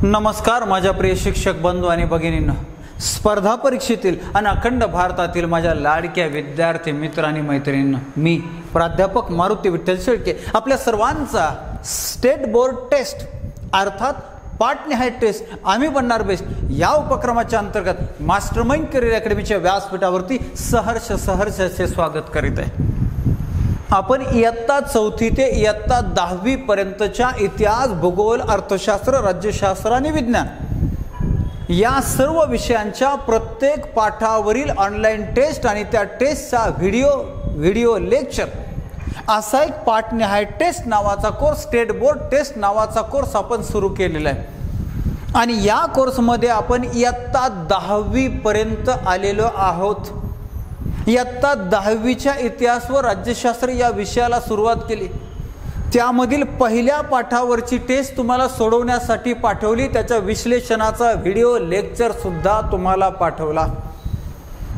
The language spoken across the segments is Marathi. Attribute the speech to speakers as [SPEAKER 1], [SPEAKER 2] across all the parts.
[SPEAKER 1] नमस्कार माझ्या प्रिय शिक्षक बंधू आणि भगिनींनो, स्पर्धा परीक्षेतील आणि अखंड भारतातील माझ्या लाडक्या विद्यार्थी मित्र आणि मैत्रिणींनो, मी प्राध्यापक मारुती विठ्ठल शेळके आपल्या सर्वांचा स्टेट बोर्ड टेस्ट अर्थात पाठनिहाय टेस्ट आम्ही बनणार बेस्ट या उपक्रमाच्या अंतर्गत मास्टरमाइंड करिअर अकॅडमीच्या व्यासपीठावरती सहर्ष असे स्वागत करीत आहे। आपण इयत्ता 4थी ते इयत्ता 10वी पर्यंतच्या इतिहास, भूगोल, अर्थशास्त्र, राज्यशास्त्र आणि विज्ञान या सर्व विषयांच्या प्रत्येक पाठावरील ऑनलाईन टेस्ट आणि त्या टेस्टचा व्हिडिओ लेक्चर असा एक पाठनिहाय टेस्ट नावाचा कोर्स, स्टेट बोर्ड टेस्ट नावाचा कोर्स आपण सुरू केलेला आहे। आणि या कोर्समध्ये आपण इयत्ता 10वी पर्यंत आलेलो आहोत। इयत्ता 10वीच्या इतिहास व राज्यशास्त्र या विषयाला सुरुवात केली। त्यामधील पहिल्या पाठावरची टेस्ट तुम्हाला सोडवण्यासाठी पाठवली, त्याच्या विश्लेषणाचा व्हिडिओ लेक्चर सुद्धा तुम्हाला पाठवला।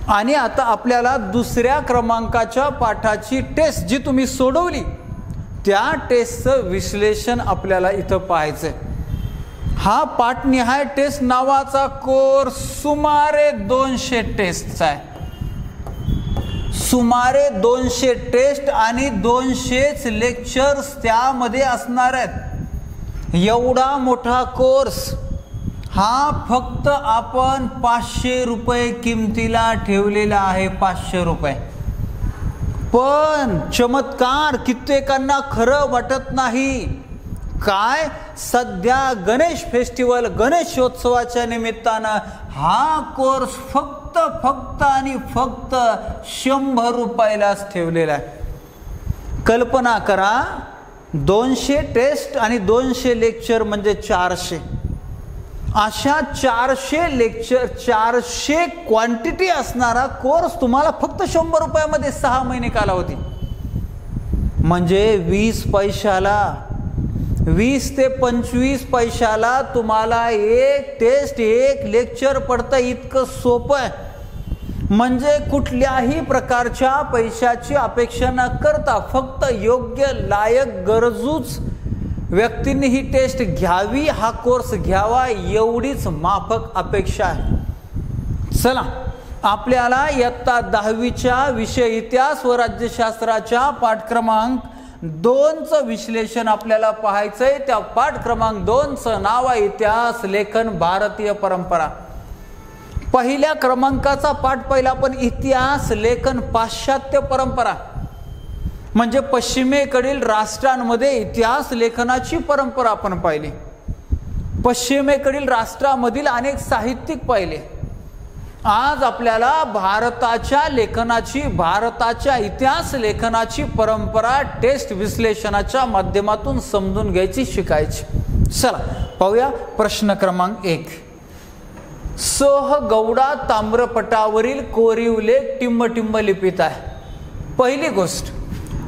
[SPEAKER 1] आणि आता आपल्याला दुसऱ्या क्रमांकाच्या पाठाची टेस्ट जी तुम्ही सोडवली त्या टेस्टचं विश्लेषण आपल्याला इथं पाहायचंय। हा पाठनिहाय टेस्ट नावाचा कोर्स सुमारे 200 टेस्टचा आहे। सुमारे 200 टेस्ट आणि 200च लेक्चर्स त्यामध्ये असणार आहेत। एवढा मोठा कोर्स हा फक्त आपण 500 रुपये किमतीला ठेवलेला आहे। 500 रुपये। पण चमत्कार कित्येकांना खरं वाटत नाही। काय सध्या गणेश फेस्टिवल, गणेशोत्सवाच्या निमित्तानं हा कोर्स फक्त आणि फक्त 100 रुपयालाच ठेवलेला आहे। कल्पना करा, 200 टेस्ट आणि 200 लेक्चर म्हणजे 400। अशा 400 लेक्चर, 400 क्वांटिटी असणारा कोर्स तुम्हाला फक्त 100 रुपयामध्ये 6 महिने कालावधी, म्हणजे 20 पैशाला, 20 ते 25 पैशाला तुम्हाला एक टेस्ट, एक लेक्चर पडतं। इतकं सोपं आहे, म्हणजे कुठल्याही प्रकारच्या पैशाची अपेक्षा न करता फक्त योग्य, लायक, गरजूच व्यक्तींनी ही टेस्ट घ्यावी, हा कोर्स घ्यावा एवढीच माफक अपेक्षा आहे। चला, आपल्याला इयत्ता 10वीच्या विषय इतिहास व राज्यशास्त्राच्या पाठ क्रमांक 2चं विश्लेषण आपल्याला पाहायचंय। त्या पाठ क्रमांक 2चं नाव आहे इतिहास लेखन भारतीय परंपरा। पहिल्या क्रमांकाचा पाठ पहिला आपण इतिहास लेखन पाश्चात्य परंपरा, म्हणजे पश्चिमेकडील राष्ट्रांमध्ये इतिहास लेखनाची परंपरा आपण पाहिली। पश्चिमेकडील राष्ट्रामधील अनेक साहित्यिक पाहिले। आज आपल्याला भारताच्या लेखनाची, भारताच्या इतिहास लेखनाची परंपरा टेस्ट विश्लेषणाच्या माध्यमातून समजून घ्यायची, शिकायची। चला पाहूया प्रश्न क्रमांक 1। सोह गौडा ताम्रपटावरील कोरीव लेख टिंब लिपीत आहे। पहिली गोष्ट,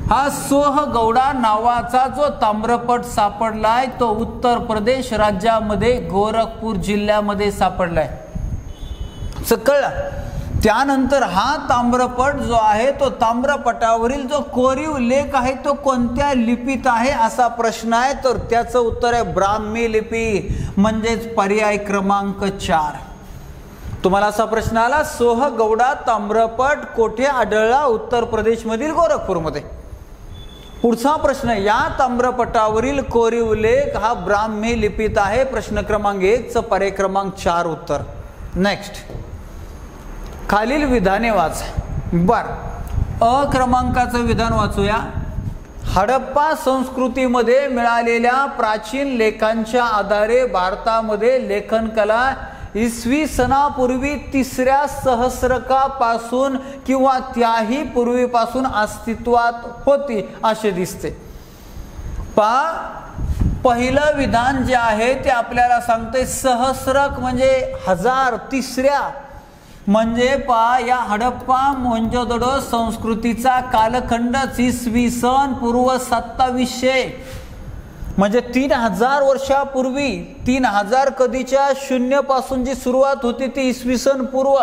[SPEAKER 1] हा सोह गौडा नावाचा जो ताम्रपट सापडलाय तो उत्तर प्रदेश राज्यामध्ये गोरखपूर जिल्ह्यामध्ये सापडलाय। कळलं? त्यानंतर हा ताम्रपट जो आहे तो ताम्रपटावरील जो कोरीव लेख आहे तो कोणत्या लिपीत आहे असा प्रश्न आहे, तर त्याचं उत्तर आहे ब्राह्मी लिपी, म्हणजेच पर्याय क्रमांक 4। तुम्हाला असा प्रश्न आला, सोह गौडा ताम्रपट कोठे आढळला? उत्तर प्रदेश मधील गोरखपूरमध्ये। पुढचा प्रश्न, या ताम्रपटावरील कोरीव लेख हा ब्राह्मी लिपीत आहे। प्रश्न क्रमांक 1चं पर्याय क्रमांक 4 उत्तर। नेक्स्ट, खालील विधाने वाच। अ क्रमांकाचं विधान वाचूया। हडप्पा संस्कृतीमध्ये मिळालेल्या प्राचीन लेखांच्या आधारे भारतामध्ये लेखन कला इसवी सनापूर्वी 3ऱ्या सहस्रकापासून किंवा त्याही पूर्वीपासून अस्तित्वात होती असे दिसते। पहिलं विधान जे आहे ते आपल्याला सांगते सहस्रक म्हणजे 1000, 3ऱ्या म्हणजे या हडप्पा मोहनजोदडो संस्कृतीचा कालखंडच इसवी सन पूर्व 2700, म्हणजे 3000 वर्षापूर्वी, 3000 कधीच्या शून्यपासून जी सुरुवात होती ती इसवी सन पूर्व,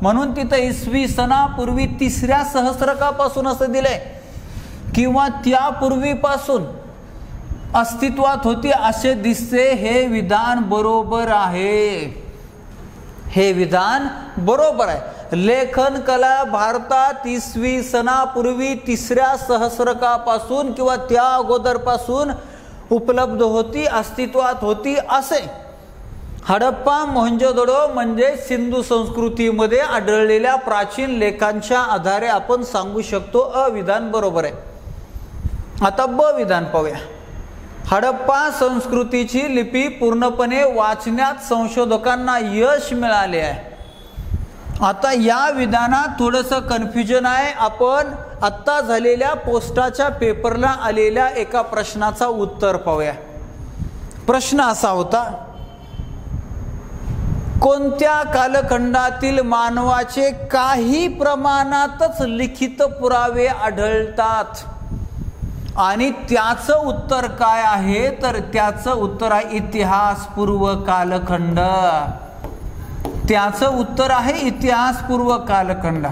[SPEAKER 1] म्हणून तिथं इसवी सनापूर्वी 3ऱ्या सहस्रकापासून असं दिलंय, किंवा त्यापूर्वीपासून अस्तित्वात होती असे दिसते. हे विधान बरोबर आहे. हे विधान बरोबर आहे. लेखन कला भारतात इसवी सनापूर्वी 3ऱ्या सहस्रकापासून किंवा त्या अगोदरपासून उपलब्ध होती, अस्तित्वात होती असे हडप्पा मोहंजोदडो म्हणजे सिंधू संस्कृतीमध्ये आढळलेल्या प्राचीन लेखांच्या आधारे आपण सांगू शकतो. अ विधान बरोबर आहे. आता ब विधान पाहूया. हडप्पा संस्कृतीची लिपी पूर्णपणे वाचण्यात संशोधकांना यश मिळाले आहे. आता या विधानात थोडंसं कन्फ्युजन आहे. आपण आत्ता झालेल्या पोस्टाच्या पेपरला आलेल्या एका प्रश्नाचा उत्तर पाहूया. प्रश्न असा होता, कोणत्या कालखंडातील मानवाचे काही प्रमाणातच लिखित पुरावे आढळतात आणि त्याचं उत्तर काय आहे? तर त्याचं उत्तर आहे इतिहास पूर्व कालखंड. त्याचं उत्तर आहे इतिहास पूर्व कालखंड.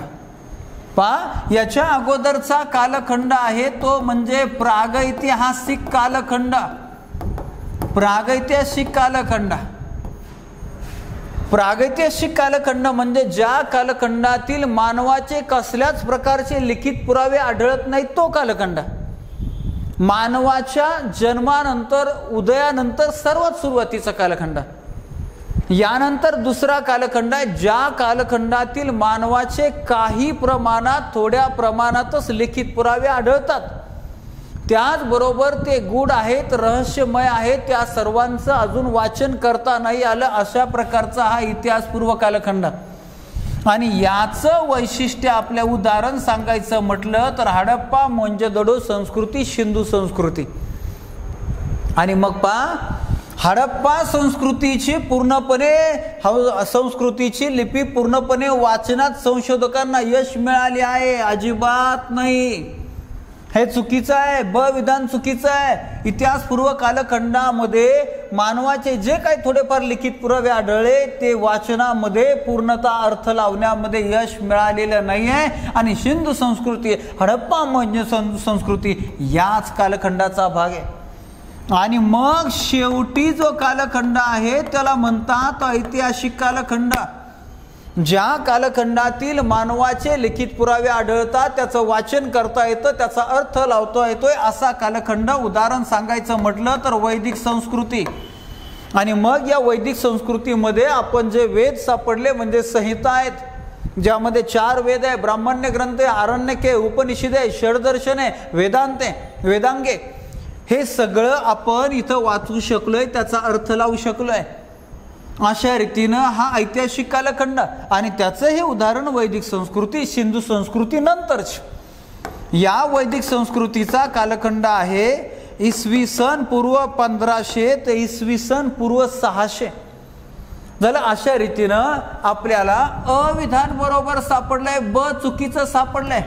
[SPEAKER 1] याच्या अगोदरचा कालखंड आहे तो म्हणजे प्रागैतिहासिक कालखंड. प्रागैतिहासिक कालखंड. प्रागैतिहासिक कालखंड म्हणजे ज्या कालखंडातील मानवाचे कसल्याच प्रकारचे लिखित पुरावे आढळत नाहीत तो कालखंड. मानवाच्या जन्मानंतर उदयानंतर सर्वात सुरुवातीचा कालखंड. यानंतर दुसरा कालखंड आहे ज्या कालखंडातील मानवाचे काही प्रमाणात थोड्या प्रमाणातच लिखित पुरावे आढळतात. त्याचबरोबर ते गूढ आहेत, रहस्यमय आहेत, त्या सर्वांचं अजून वाचन करता नाही आलं अशा प्रकारचा हा इतिहासपूर्व कालखंड. आणि याचं वैशिष्ट्य आपल्या उदाहरण सांगायचं म्हटलं तर हडप्पा मोहंजोदडो संस्कृती, सिंधू संस्कृती. आणि मग हडप्पा संस्कृतीची संस्कृतीची लिपी पूर्णपणे वाचनात संशोधकांना यश मिळाले आहे. अजिबात नाही, हे चुकीचं आहे. ब विधान चुकीचं आहे. इतिहासपूर्व कालखंडामध्ये मानवाचे जे काही थोडेफार लिखित पुरावे आढळले ते वाचनामध्ये पूर्णतः अर्थ लावण्यामध्ये यश मिळालेलं नाही आहे. आणि सिंधू संस्कृती, हडप्पा मोहंजो संस्कृती याच कालखंडाचा भाग आहे. आणि मग शेवटी जो कालखंड आहे त्याला म्हणतात ऐतिहासिक कालखंड. ज्या कालखंडातील मानवाचे लिखित पुरावे आढळतात, त्याचं वाचन करता येतं, त्याचा अर्थ लावता येतोय असा कालखंड. उदाहरण सांगायचं म्हटलं तर वैदिक संस्कृती. आणि मग या वैदिक संस्कृतीमध्ये आपण जे वेद सापडले म्हणजे संहिता आहेत, ज्यामध्ये 4 वेद आहे, ब्राह्मण्य ग्रंथ, आरण्यके, उपनिषदे, षडदर्शने, वेदांते, वेदांगे, हे सगळं आपण इथं वाचू शकलोय, त्याचा अर्थ लावू शकलोय. अशा रीतीनं हा ऐतिहासिक कालखंड. आणि त्याचं हे उदाहरण वैदिक संस्कृती, सिंधू संस्कृती नंतरची. या वैदिक संस्कृतीचा कालखंड आहे इसवी सन पूर्व 1500 ते इसवी सन पूर्व 600 झालं. अशा रीतीनं आपल्याला अविधान बरोबर सापडलंय, ब चुकीचं सापडलंय.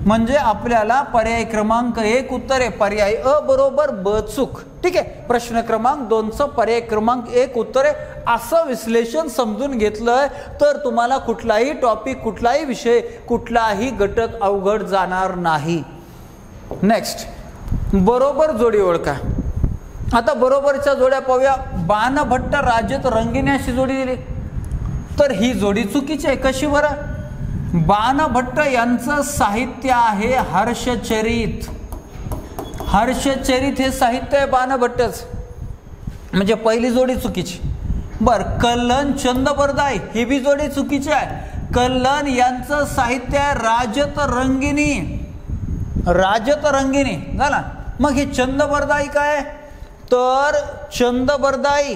[SPEAKER 1] म्हणजे आपल्याला पर्याय क्रमांक 1 उत्तर आहे. पर्याय अ बरोबर, ब चूक. ठीक आहे. प्रश्न क्रमांक 2चं पर्याय क्रमांक 1 उत्तर आहे. असं विश्लेषण समजून घेतलंय तर तुम्हाला कुठलाही टॉपिक, कुठलाही विषय, कुठलाही घटक अवघड जाणार नाही. नेक्स्ट, बरोबर जोडी ओळखा. आता बरोबरच्या जोड्या पाहूया. बाणभट्ट राजत रंगिणी अशी जोडी दिली तर ही जोडी चुकीची आहे. कशी बरं? बाणभट्ट यांचं साहित्य आहे हर्षचरित. हर्षचरित हे साहित्य आहे बाणभट्टच, म्हणजे पहिली जोडी चुकीची. बर, कल्लन चंदबरदाई ही बी जोडी चुकीची आहे. कल्लन यांचं साहित्य आहे राजत रंगिणी. राजत रंगिणी झाला. मग हे चंदबरदाई काय? तर चंदबरदाई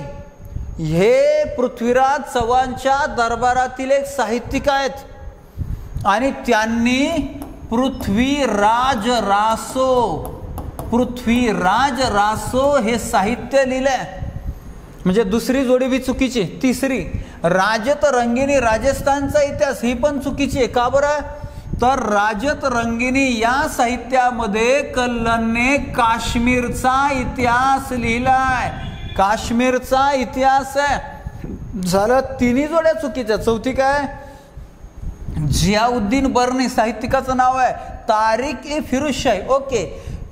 [SPEAKER 1] हे पृथ्वीराज चव्हाणच्या दरबारातील एक साहित्यिक आहेत आणि त्यांनी पृथ्वीराज रासो हे साहित्य लिहिलंय. म्हणजे दुसरी जोडी बी चुकीची. तिसरी, राजत रंगिणी राजस्थानचा इतिहास, ही पण चुकीची आहे. का बरं? तर राजत रंगिणी या साहित्यामध्ये कल्लनने काश्मीरचा इतिहास लिहिलाय. काश्मीरचा इतिहास आहे. झालं. तिन्ही जोड्या चुकीच्या. चौथी काय? जियाउद्दीन बर्नी साहित्यिकाचं नाव आहे. तारिक ए फिरोजशाही. ओके,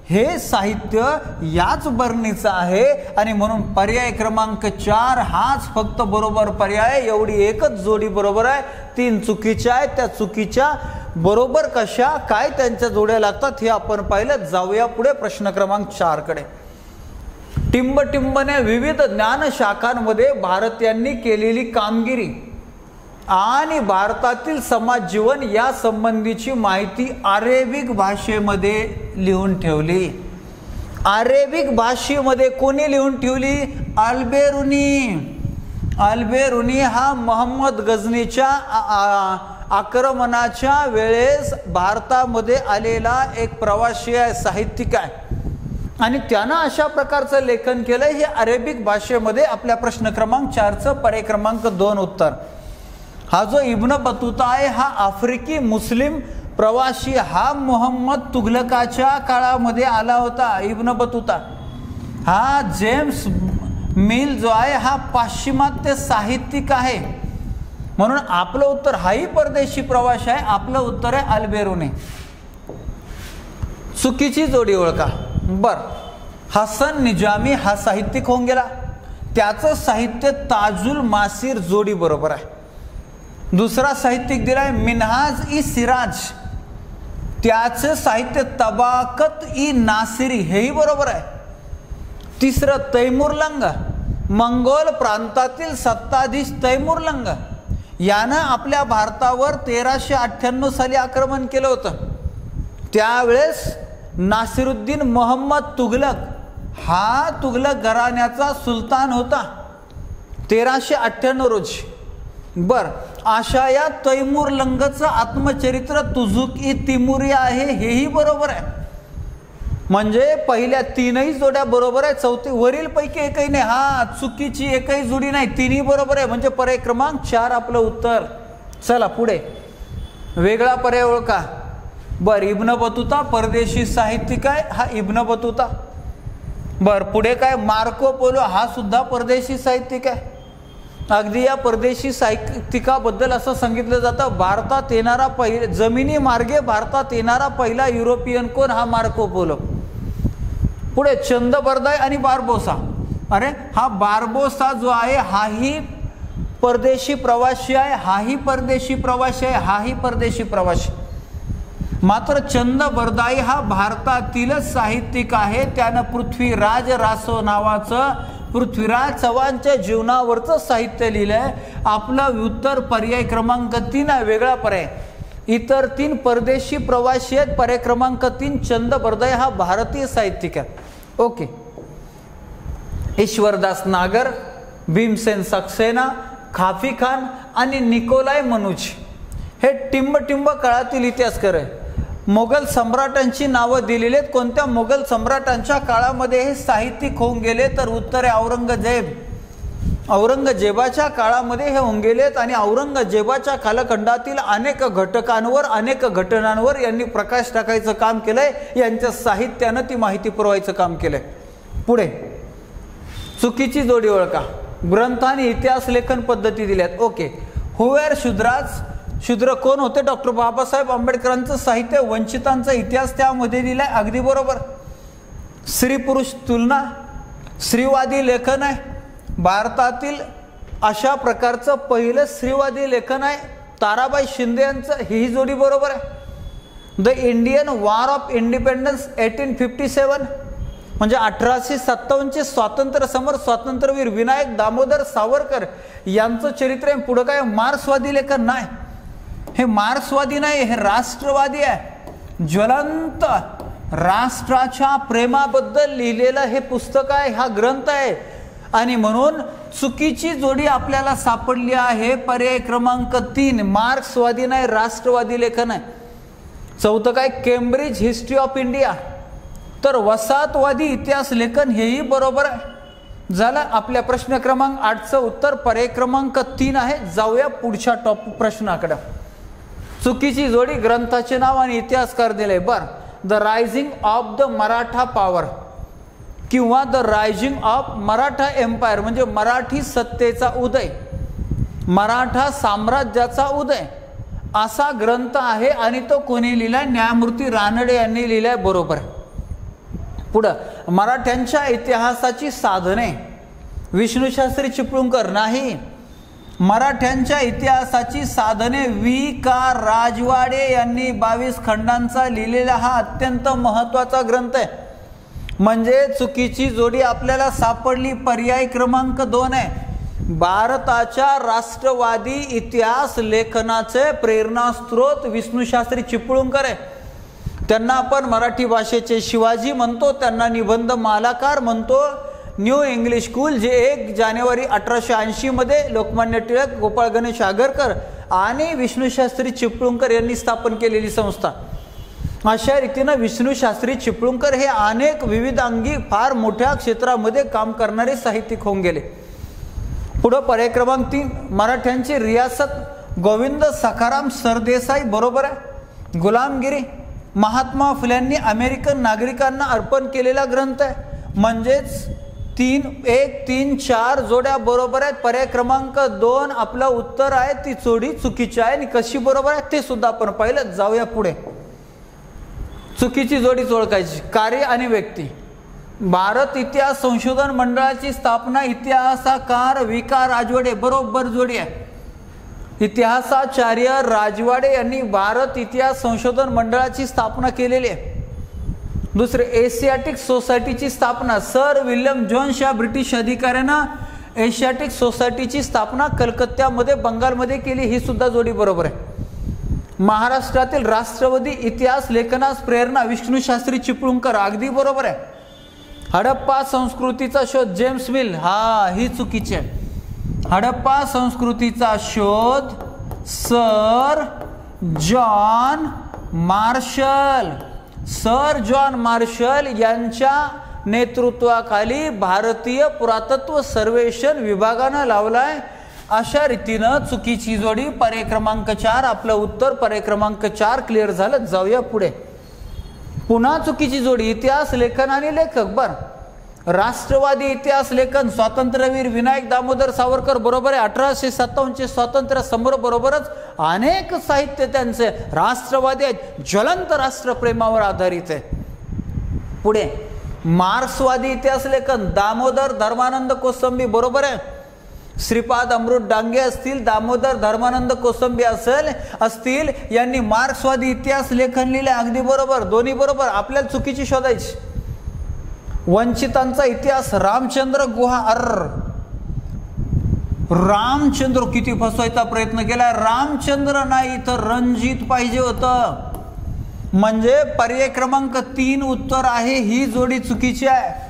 [SPEAKER 1] हे साहित्य याच बरणीचं आहे आणि म्हणून पर्याय क्रमांक 4 हाच फक्त बरोबर पर्याय. एवढी एकच जोडी बरोबर आहे, 3 चुकीच्या आहेत. त्या चुकीच्या बरोबर कशा काय त्यांच्या जोड्या लागतात हे आपण पाहिलं. जाऊया पुढे प्रश्न क्रमांक 4 कडे. टिंबटिंबने विविध ज्ञान शाखांमध्ये भारतीयांनी केलेली कामगिरी आणि भारतातील समाज जीवन या संबंधीची माहिती अरेबिक भाषेमध्ये लिहून ठेवली. अरेबिक भाषेमध्ये कोणी लिहून ठेवली? अल्बेरुनी. अल्बेरुनी हा मोहम्मद गझनीच्या आक्रमणाच्या वेळेस भारतामध्ये आलेला एक प्रवासी आहे, साहित्यिक आहे आणि त्यानं अशा प्रकारचं लेखन केलं. हे अरेबिक भाषेमध्ये. आपल्या प्रश्न क्रमांक 4चं पर्याय क्रमांक 2 उत्तर. हा जो इब्न बतूता आहे हा आफ्रिकी मुस्लिम प्रवासी, हा मोहम्मद तुघलकाच्या काळामध्ये आला होता. इब्न बतूता हा जेम्स मिल जो आहे हा पाश्चिमात्य साहित्यिक आहे. म्हणून आपलं उत्तर हाही परदेशी प्रवास आहे. आपलं उत्तर आहे अल्बेरुनी. चुकीची जोडी ओळखा. बर, हसन निजामी हा साहित्यिक होऊन गेला, त्याचं साहित्य ताजुल मासीर जोडी बरोबर आहे. दुसरा साहित्यिक दिलाय मिनहाज ई सिराज, त्याचं साहित्य तबाकत ई नासिरी, हेही बरोबर आहे. तिसरं तैमूरलंग, मंगोल प्रांतातील सत्ताधीश तैमूरलंग यानं आपल्या भारतावर 1398 साली आक्रमण केलं होतं. त्यावेळेस नासिरुद्दीन मोहम्मद तुघलक हा तुघलक घराण्याचा सुलतान होता 1398 रोजी. बर, अशा या तैमूरलंगचं आत्मचरित्र तुझुक ई तिमुरी आहे, हेही बरोबर आहे. म्हणजे पहिल्या 3ही जोड्या बरोबर आहे. चौथी वरील पैकी एकही नाही. हा चुकीची एकही जोडी नाही, 3ही बरोबर आहे. म्हणजे पर्याय क्रमांक 4 आपलं उत्तर. चला पुढे. वेगळा पर्याय ओळखा. बर, इब्न बतूता परदेशी साहित्यिक आहे, हा इब्न बतूता. बर, पुढे काय? मार्को पोलो हा सुद्धा परदेशी साहित्यिक आहे. अगदी या परदेशी साहित्यिकाबद्दल असं सांगितलं जातं, भारतात येणारा जमिनी मार्गे भारतात येणारा पहिला युरोपियन कोण? हा मार्को पोलो. पुढे चंद बरदाई आणि बार्बोसा. अरे हा बार्बोसा जो आहे हाही परदेशी प्रवासी आहे, हाही परदेशी प्रवासी आहे, हाही परदेशी प्रवासी. मात्र चंद बरदाई हा भारतातीलच साहित्यिक आहे. त्यानं पृथ्वीराज रासो नावाचं पृथ्वीराज चव्हाणच्या जीवनावरचं साहित्य लिहिलंय. आपलं उत्तर पर्याय क्रमांक 3 आहे. वेगळा पर्याय. इतर 3 परदेशी प्रवासी आहेत. पर्याय क्रमांक 3 चंद बरदाई हा भारतीय साहित्यिक आहे. ओके. ईश्वरदास नागर, भीमसेन सक्सेना, खाफी खान आणि निकोलाय मनुची हे टिंबटिंब काळातील इतिहासकार आहे. मोगल सम्राटांची नावं दिलेली आहेत. कोणत्या मोगल सम्राटांच्या काळामध्ये हे साहित्यिक होऊन गेले? तर उत्तर आहे औरंगजेब. औरंगजेबाच्या काळामध्ये हे होऊन गेलेत आणि औरंगजेबाच्या कालखंडातील अनेक घटकांवर अनेक घटनांवर यांनी प्रकाश टाकायचं काम केलंय. यांच्या साहित्यानं ती माहिती पुरवायचं काम केलंय. पुढे चुकीची जोडी ओळखा. ग्रंथ आणि इतिहास लेखन पद्धती दिल्यात. ओके. हुवेर शूद्राज, शूद्र कोण होते? डॉक्टर बाबासाहेब आंबेडकरांचं साहित्य वंचितांचा इतिहास त्यामध्ये दिलाय. अगदी बरोबर. स्त्री पुरुष तुलना स्त्रीवादी लेखन आहे. भारतातील अशा प्रकारचं पहिलं स्त्रीवादी लेखन आहे ताराबाई शिंदे यांचं, ही जोडी बरोबर आहे. The Indian war of independence 1857 म्हणजे 1857चे स्वातंत्र्य समर स्वातंत्र्यवीर विनायक दामोदर सावरकर यांचं चरित्र आहे. पुढं काय? मार्क्सवादी लेखन नाही. हे मार्क्सवादी नाही, हे राष्ट्रवादी आहे. ज्वलंत राष्ट्राच्या प्रेमाबद्दल लिहिलेलं हे पुस्तक आहे, हा ग्रंथ आहे. आणि म्हणून चुकीची जोडी आपल्याला सापडली आहे. पर्याय क्रमांक 3 मार्क्सवादी नाही, राष्ट्रवादी लेखन आहे. चौथं काय? Cambridge history of India. तर वसाहतवादी इतिहास लेखन हेही बरोबर आहे. झालं. आपल्या प्रश्न क्रमांक 8चं उत्तर पर्याय क्रमांक 3 आहे. जाऊया पुढच्या प्रश्नाकडे. चुकीची जोडी ग्रंथाचे नाव आणि इतिहासकार दिले. बर, the rising of the Maratha power किंवा the rising of Maratha empire म्हणजे मराठी सत्तेचा उदय, मराठा साम्राज्याचा उदय असा ग्रंथ आहे आणि तो कोणी लिहिलाय? न्यायमूर्ती रानडे यांनी लिहिलाय. बरोबर. पुढं मराठ्यांच्या इतिहासाची साधने विष्णूशास्त्री चिपळूणकर नाही, मराठ्यांच्या इतिहासाची साधने V.का. राजवाडे यांनी 22 खंडांचा लिहिलेला हा अत्यंत महत्त्वाचा ग्रंथ आहे. म्हणजे चुकीची जोडी आपल्याला सापडली, पर्याय क्रमांक 2 आहे. भारताच्या राष्ट्रवादी इतिहास लेखनाचे प्रेरणास्त्रोत विष्णूशास्त्री चिपळूणकर आहे. त्यांना आपण मराठी भाषेचे शिवाजी म्हणतो, त्यांना निबंध मालाकार म्हणतो. न्यू इंग्लिश स्कूल जे 1 जानेवारी 1880 मध्ये लोकमान्य टिळक, गोपाळ गणेश आगरकर आणि विष्णूशास्त्री चिपळूणकर यांनी स्थापन केलेली संस्था. अशा रीतीनं विष्णूशास्त्री चिपळूणकर हे अनेक विविधांगी फार मोठ्या क्षेत्रामध्ये काम करणारे साहित्यिक होऊन गेले. पुढं पर्याय क्रमांक 3 मराठ्यांची रियासत गोविंद सखाराम सरदेसाई बरोबर आहे. गुलामगिरी महात्मा फुल्यांनी अमेरिकन नागरिकांना अर्पण केलेला ग्रंथ आहे. म्हणजेच 1, 3, 4 जोड्या बरोबर आहेत. पर्याय क्रमांक 2 आपलं उत्तर आहे. ती जोडी चुकीची आहे आणि कशी बरोबर आहे ते सुद्धा आपण पाहिलं. जाऊया पुढे. चुकीची जोडीच ओळखायची. कार्य आणि व्यक्ती. भारत इतिहास संशोधन मंडळाची स्थापना इतिहासकार V.का. राजवाडे बरोबर जोडी आहे. इतिहासाचार्य राजवाडे यांनी भारत इतिहास संशोधन मंडळाची स्थापना केलेली आहे. दुसरे एशियाटिक सोसायटीची स्थापना सर विल्यम जोन्स या ब्रिटिश अधिकाऱ्यांना एशियाटिक सोसायटीची स्थापना कलकत्त्यामध्ये बंगालमध्ये केली. ही सुद्धा जोडी बरोबर आहे. महाराष्ट्रातील राष्ट्रवादी इतिहास लेखनास प्रेरणा विष्णूशास्त्री चिपळूणकर अगदी बरोबर आहे. हडप्पा संस्कृतीचा शोध जेम्स मिल ही चुकीची आहे. हडप्पा संस्कृतीचा शोध sir John Marshall. Sir John Marshall यांच्या नेतृत्वाखाली भारतीय पुरातत्व सर्वेक्षण विभागानं लावलाय. अशा रीतीनं चुकीची जोडी पर्याय क्रमांक 4 आपलं उत्तर पर्याय क्रमांक 4 क्लिअर झालं. जाऊया पुढे. पुन्हा चुकीची जोडी इतिहास लेखन आणि लेखक. राष्ट्रवादी इतिहास लेखन स्वातंत्र्यवीर विनायक दामोदर सावरकर बरोबर आहे. 1857 स्वातंत्र्य समोर बरोबरच अनेक साहित्य त्यांचे राष्ट्रवादी आहेत, ज्वलंत राष्ट्रप्रेमावर आधारित आहे. पुढे मार्क्सवादी इतिहास लेखन दामोदर धर्मानंद कोसंबी बरोबर आहे. श्रीपाद अमृत डांगे असतील, दामोदर धर्मानंद कोसंबी असतील यांनी मार्क्सवादी इतिहास लेखन लिहिले. अगदी बरोबर, दोन्ही बरोबर. आपल्याला चुकीची शोधायची. वंचितांचा इतिहास रामचंद्र गुहा. रामचंद्र किती फसवायचा प्रयत्न केला. रामचंद्र नाही तर रणजित पाहिजे होतं. म्हणजे पर्याय क्रमांक 3 उत्तर आहे. ही जोडी चुकीची आहे.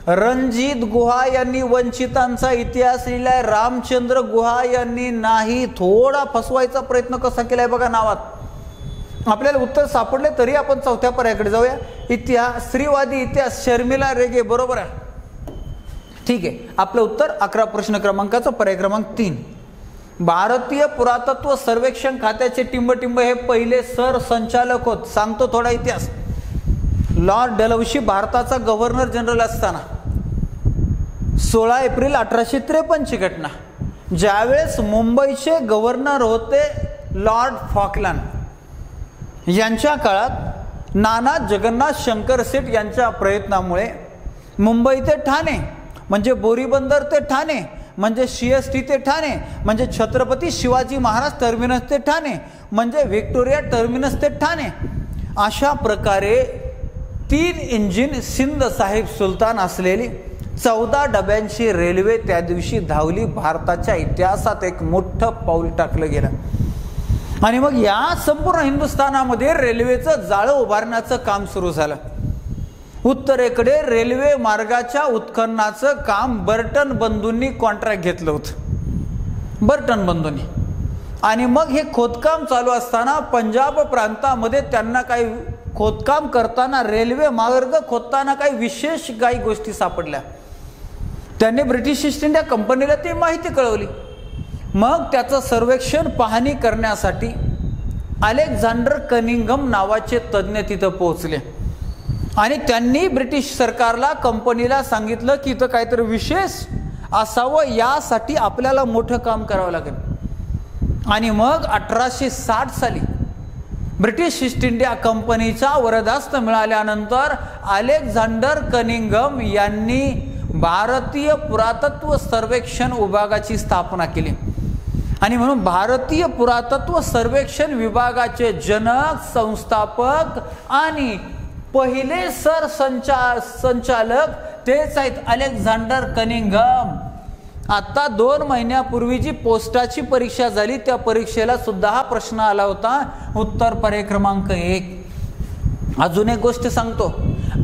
[SPEAKER 1] रणजित गुहा यांनी वंचितांचा इतिहास लिहिलाय, रामचंद्र गुहा यांनी नाही. थोडा फसवायचा प्रयत्न कसा केलाय बघा नावात. आपल्याला उत्तर सापडले तरी आपण चौथ्या पर्यायाकडे जाऊया. इतिहास स्त्रीवादी इतिहास शर्मिला रेगे बरोबर आहे. ठीक आहे, आपलं उत्तर 11 प्रश्न क्रमांकाचा पर्याय क्रमांक 3. भारतीय पुरातत्व सर्वेक्षण खात्याचे टिंबटिंब हे पहिले सर संचालक होत. सांगतो थोडा इतिहास. लॉर्ड डेलहौसी भारताचा गव्हर्नर जनरल असताना 16 एप्रिल 1853 ची घटना. ज्यावेळेस मुंबईचे गव्हर्नर होते लॉर्ड फॉकलंड. यांच्या काळात नाना जगन्नाथ शंकर सेठ यांच्या प्रयत्नामुळे मुंबई ते ठाणे म्हणजे बोरीबंदर ते ठाणे म्हणजे CST ते ठाणे म्हणजे छत्रपती शिवाजी महाराज टर्मिनस ते ठाणे म्हणजे व्हिक्टोरिया टर्मिनस ते ठाणे अशा प्रकारे 3 इंजिन सिंध साहिब सुलतान असलेली 14 डब्यांची रेल्वे त्या दिवशी धावली. भारताच्या इतिहासात एक मोठं पाऊल टाकलं गेलं. आणि मग या संपूर्ण हिंदुस्थानामध्ये रेल्वेचं जाळं उभारण्याचं काम सुरू झालं. उत्तरेकडे रेल्वे मार्गाच्या उत्खननाचं काम बर्टन बंधूंनी कॉन्ट्रॅक्ट घेतलं होतं. बर्टन बंधूंनी. आणि मग हे खोदकाम चालू असताना पंजाब प्रांतामध्ये त्यांना काही खोदकाम करताना रेल्वे मार्ग खोदताना काही विशेष काही गोष्टी सापडल्या. त्यांनी ब्रिटिश ईस्ट इंडिया कंपनीला ती माहिती कळवली. मग त्याचं सर्वेक्षण पाहणी करण्यासाठी अलेक्झांडर कनिंघम नावाचे तज्ज्ञ तिथं पोहोचले आणि त्यांनी ब्रिटिश सरकारला कंपनीला सांगितलं की इथं काहीतरी विशेष असावं, यासाठी आपल्याला मोठं काम करावं लागेल. आणि मग 1860 साली ब्रिटिश ईस्ट इंडिया कंपनीचा वरदहस्त मिळाल्यानंतर अलेक्झांडर कनिंघम यांनी भारतीय पुरातत्व सर्वेक्षण विभागाची स्थापना केली आणि म्हणून भारतीय पुरातत्व सर्वेक्षण विभागाचे जनक, संस्थापक आणि पहिले संचालक तेच आहेत अलेक्झांडर कनिंघम. आता 2 महिन्यापूर्वी जी पोस्टाची परीक्षा झाली त्या परीक्षेला सुद्धा हा प्रश्न आला होता, उत्तर पर्याय क्रमांक 1. अजून एक गोष्ट सांगतो,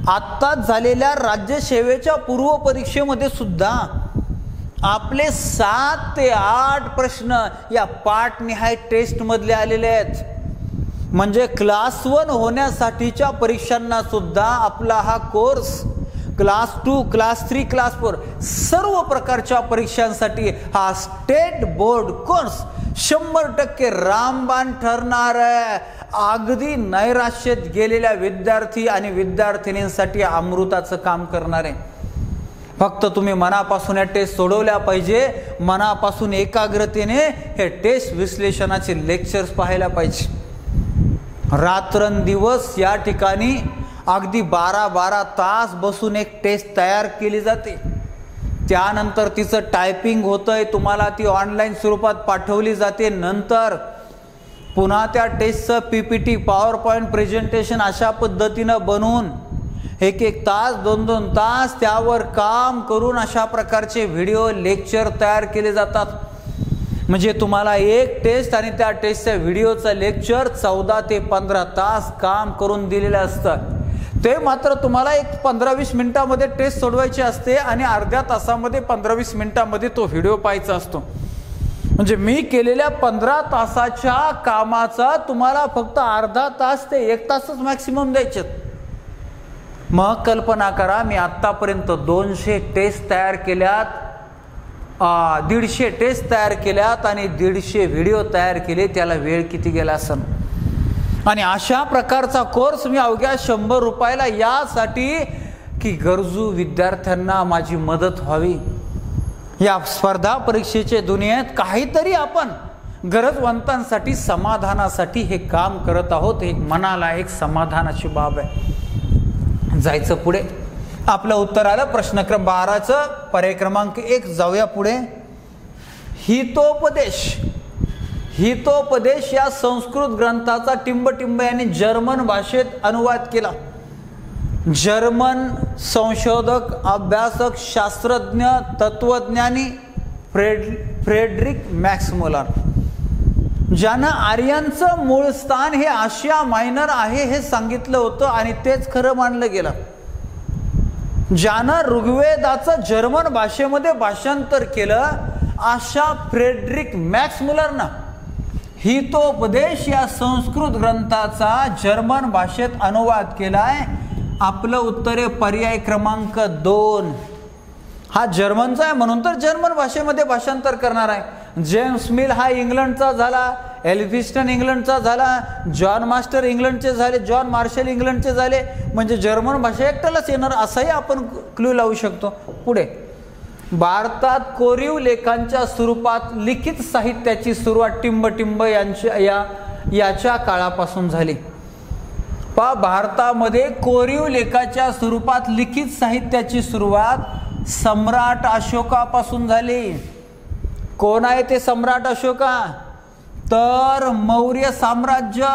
[SPEAKER 1] आत्ताच झालेल्या राज्यसेवेच्या पूर्व परीक्षेमध्ये सुद्धा आपले 7 ते 8 प्रश्न या पाठनिहाय टेस्ट मधले आलेले आहेत. म्हणजे क्लास 1 होण्यासाठीच्या परीक्षांना सुद्धा आपला हा कोर्स क्लास 2, क्लास 3, क्लास 4 सर्व प्रकारच्या परीक्षांसाठी हा स्टेट बोर्ड कोर्स 100% रामबाण ठरणार आहे. अगदी नैराश्यात गेलेल्या विद्यार्थी आणि विद्यार्थिनींसाठी अमृताचं काम करणार आहे. फक्त तुम्ही मनापासून या टेस्ट सोडवल्या पाहिजे, मनापासून एकाग्रतेने हे टेस्ट विश्लेषणाचे लेक्चर्स पाहायला पाहिजे. रात्रंदिवस या ठिकाणी अगदी 12-12 तास बसून एक टेस्ट तयार केली जाते. त्यानंतर तिचं टायपिंग होतंय, तुम्हाला ती ऑनलाईन स्वरूपात पाठवली जाते. नंतर पुन्हा त्या टेस्टचं PPT पॉवर पॉईंट प्रेझेंटेशन अशा पद्धतीनं बनवून 1-1 तास 2-2 तास त्यावर काम करून अशा प्रकारचे व्हिडिओ लेक्चर तयार केले जातात. म्हणजे तुम्हाला एक टेस्ट आणि त्या टेस्टच्या व्हिडिओचं लेक्चर 14 ते 15 तास काम करून दिलेलं असतं. ते मात्र तुम्हाला एक 15-20 मिनिटामध्ये टेस्ट सोडवायची असते आणि अर्ध्या तासामध्ये 15-20 मिनिटामध्ये तो व्हिडिओ पाहायचा असतो. म्हणजे मी केलेल्या 15 तासाच्या कामाचा तुम्हाला फक्त अर्धा तास ते 1 तासच मॅक्सिमम द्यायचे. मग कल्पना करा, मी आत्तापर्यंत 200 टेस्ट तयार केल्यात, 150 टेस्ट तयार केल्यात आणि 150 व्हिडिओ तयार केले, त्याला वेळ किती गेला असेल. आणि अशा प्रकारचा कोर्स मी अवघ्या 100 रुपयाला यासाठी की गरजू विद्यार्थ्यांना माझी मदत व्हावी. या स्पर्धा परीक्षेच्या दुनियेत काहीतरी आपण गरजवंतांसाठी समाधानासाठी हे काम करत आहोत. एक मनाला एक समाधानाची बाब आहे. जायचं पुढे. आपलं उत्तर आलं प्रश्न क्रमांक 12चं पर्याय क्रमांक 1. जाऊया पुढे. हितोपदेश या संस्कृत ग्रंथाचा टिंबटिंब यांनी जर्मन भाषेत अनुवाद केला. जर्मन संशोधक, अभ्यासक, शास्त्रज्ञ, तत्वज्ञानी फ्रेडरिक मॅक्स मुलर, ज्यानं आर्यांचं मूळ स्थान हे आशिया मायनर आहे हे सांगितलं होतं आणि तेच खरं मानलं गेलं. ज्यानं ऋग्वेदाचं जर्मन भाषेमध्ये भाषांतर केलं अशा फ्रेडरिक मॅक्स मुलरनं हितोपदेश या संस्कृत ग्रंथाचा जर्मन भाषेत अनुवाद केलाय. आपलं उत्तर आहे पर्याय क्रमांक 2. हा जर्मनचा आहे म्हणून तर जर्मन भाषेमध्ये भाषांतर करणार आहे. जेम्स मिल हा इंग्लंडचा झाला, एल्फिस्टन इंग्लंडचा झाला, जॉन मास्टर इंग्लंडचे झाले, जॉन मार्शल इंग्लंडचे झाले. म्हणजे जर्मन भाषा एकट्यालाच येणार असाही आपण क्लू लावू शकतो. पुढे. भारतात कोरीव लेखांच्या स्वरूपात लिखित साहित्याची सुरुवात टिंबटिंब याच्या काळापासून झाली. भारतामध्ये कोरीव लेखाच्या स्वरूपात लिखित साहित्याची सुरुवात सम्राट अशोकापासून झाली. कोण आहे ते सम्राट अशोका? तर मौर्य साम्राज्य.